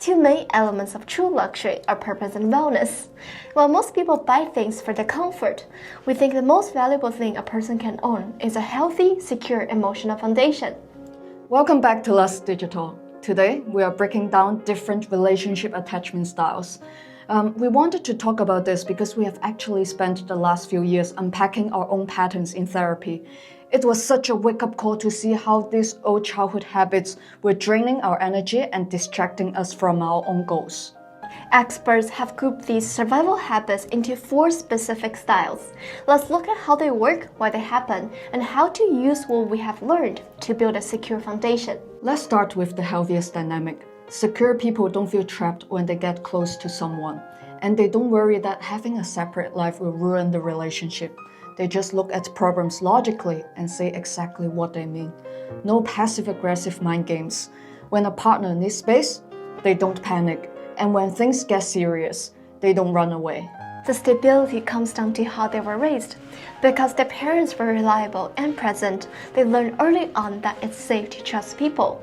Two main elements of true luxury are purpose and wellness. While most people buy things for their comfort, we think the most valuable thing a person can own is a healthy, secure emotional foundation. Welcome back to LuxDigital. Today, we are breaking down different relationship attachment styles. We wanted to talk about this because we have actually spent the last few years unpacking our own patterns in therapy. It was such a wake-up call to see how these old childhood habits were draining our energy and distracting us from our own goals. Experts have grouped these survival habits into 4 specific styles. Let's look at how they work, why they happen, and how to use what we have learned to build a secure foundation. Let's start with the healthiest dynamic. Secure people don't feel trapped when they get close to someone, and they don't worry that having a separate life will ruin the relationship. They just look at problems logically and say exactly what they mean. No passive-aggressive mind games. When a partner needs space, they don't panic. And when things get serious, they don't run away. The stability comes down to how they were raised. Because their parents were reliable and present, they learned early on that it's safe to trust people.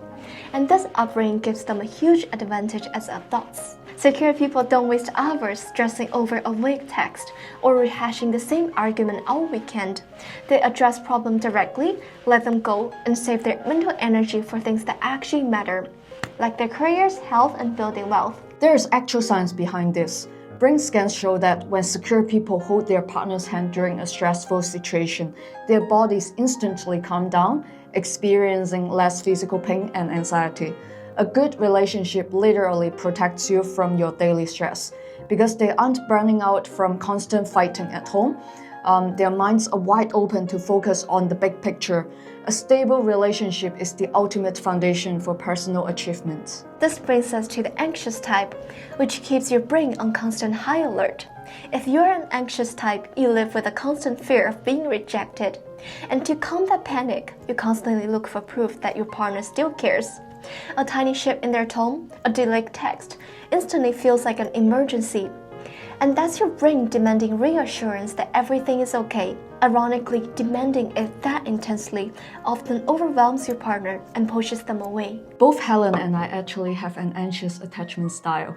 And this upbringing gives them a huge advantage as adults. Secure people don't waste hours stressing over a vague text or rehashing the same argument all weekend. They address problems directly, let them go, and save their mental energy for things that actually matter, like their careers, health, and building wealth. There is actual science behind this. Brain scans show that when secure people hold their partner's hand during a stressful situation, their bodies instantly calm down, experiencing less physical pain and anxiety. A good relationship literally protects you from your daily stress because they aren't burning out from constant fighting at home. Their minds are wide open to focus on the big picture. A stable relationship is the ultimate foundation for personal achievement. This brings us to the anxious type, which keeps your brain on constant high alert. If you're an anxious type, you live with a constant fear of being rejected. And to calm that panic, you constantly look for proof that your partner still cares. A tiny shift in their tone, a delayed text, instantly feels like an emergency. And that's your brain demanding reassurance that everything is okay. Ironically, demanding it that intensely often overwhelms your partner and pushes them away. Both Helen and I actually have an anxious attachment style.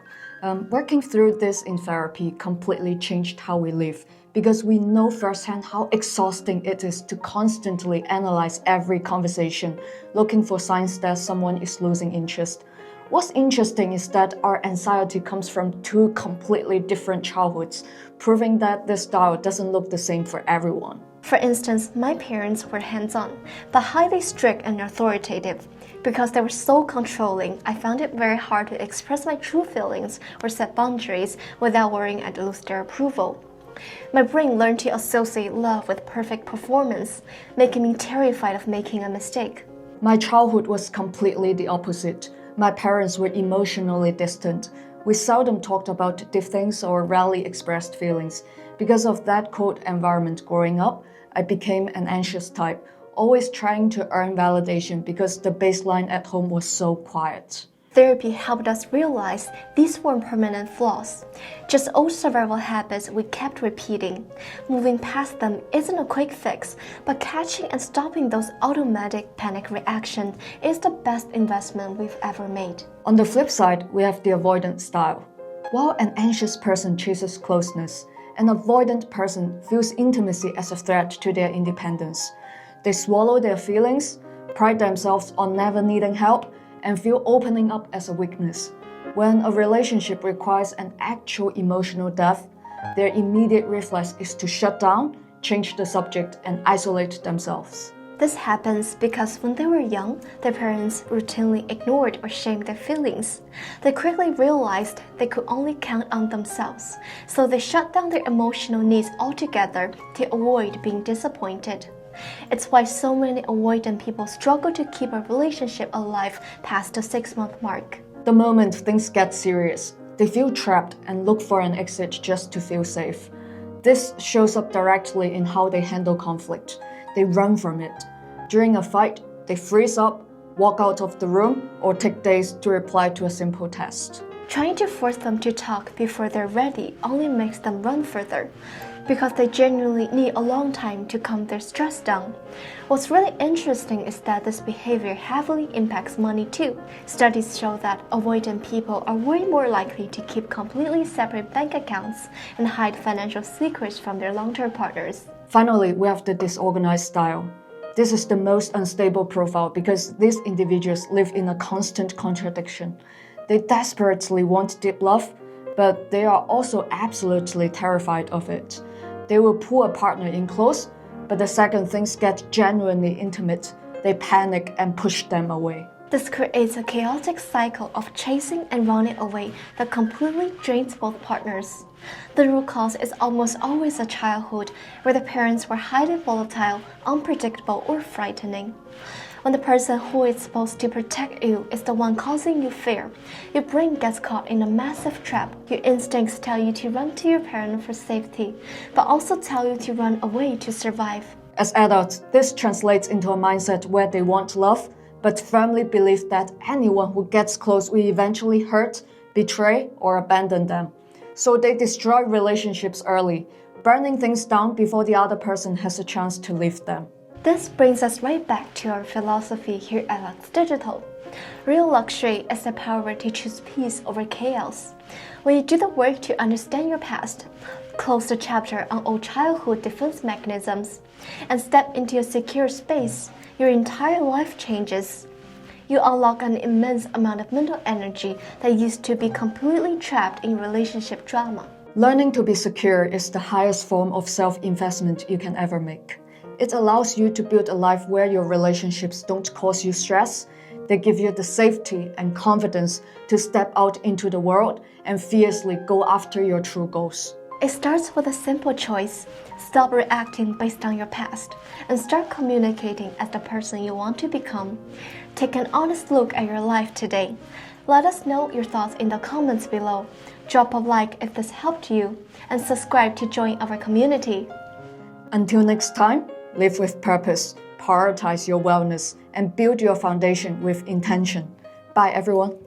Working through this in therapy completely changed how we live because we know firsthand how exhausting it is to constantly analyze every conversation, looking for signs that someone is losing interest. What's interesting is that our anxiety comes from 2 completely different childhoods, proving that this style doesn't look the same for everyone. For instance, my parents were hands-on, but highly strict and authoritative. Because they were so controlling, I found it very hard to express my true feelings or set boundaries without worrying I'd lose their approval. My brain learned to associate love with perfect performance, making me terrified of making a mistake. My childhood was completely the opposite. My parents were emotionally distant. We seldom talked about deep things or rarely expressed feelings. Because of that cold environment growing up, I became an anxious type, always trying to earn validation because the baseline at home was so quiet. Therapy helped us realize these weren't permanent flaws, just old survival habits we kept repeating. Moving past them isn't a quick fix, but catching and stopping those automatic panic reactions is the best investment we've ever made. On the flip side, we have the avoidant style. While an anxious person chases closeness, an avoidant person feels intimacy as a threat to their independence. They swallow their feelings, pride themselves on never needing help, and feel opening up as a weakness. When a relationship requires an actual emotional depth, their immediate reflex is to shut down, change the subject, and isolate themselves. This happens because when they were young, their parents routinely ignored or shamed their feelings. They quickly realized they could only count on themselves, so they shut down their emotional needs altogether to avoid being disappointed. It's why so many avoidant people struggle to keep a relationship alive past the 6-month mark. The moment things get serious, they feel trapped and look for an exit just to feel safe. This shows up directly in how they handle conflict. They run from it. During a fight, they freeze up, walk out of the room, or take days to reply to a simple text. Trying to force them to talk before they're ready only makes them run further. because they genuinely need a long time to calm their stress down. What's really interesting is that this behavior heavily impacts money too. Studies show that avoidant people are way more likely to keep completely separate bank accounts and hide financial secrets from their long-term partners. Finally, we have the disorganized style. This is the most unstable profile because these individuals live in a constant contradiction. They desperately want deep love, but they are also absolutely terrified of it. They will pull a partner in close, but the second things get genuinely intimate, they panic and push them away. This creates a chaotic cycle of chasing and running away that completely drains both partners. The root cause is almost always a childhood where the parents were highly volatile, unpredictable, or frightening. When the person who is supposed to protect you is the one causing you fear, your brain gets caught in a massive trap. Your instincts tell you to run to your parent for safety, but also tell you to run away to survive. As adults, this translates into a mindset where they want love, but firmly believe that anyone who gets close will eventually hurt, betray, or abandon them. So they destroy relationships early, burning things down before the other person has a chance to leave them. This brings us right back to our philosophy here at LuxDigital. Real luxury is the power to choose peace over chaos. When you do the work to understand your past, close the chapter on old childhood defense mechanisms, and step into a secure space, your entire life changes. You unlock an immense amount of mental energy that used to be completely trapped in relationship drama. Learning to be secure is the highest form of self-investment you can ever make. It allows you to build a life where your relationships don't cause you stress. They give you the safety and confidence to step out into the world and fiercely go after your true goals. It starts with a simple choice. Stop reacting based on your past and start communicating as the person you want to become. Take an honest look at your life today. Let us know your thoughts in the comments below. Drop a like if this helped you and subscribe to join our community. Until next time, live with purpose, prioritize your wellness, and build your foundation with intention. Bye, everyone.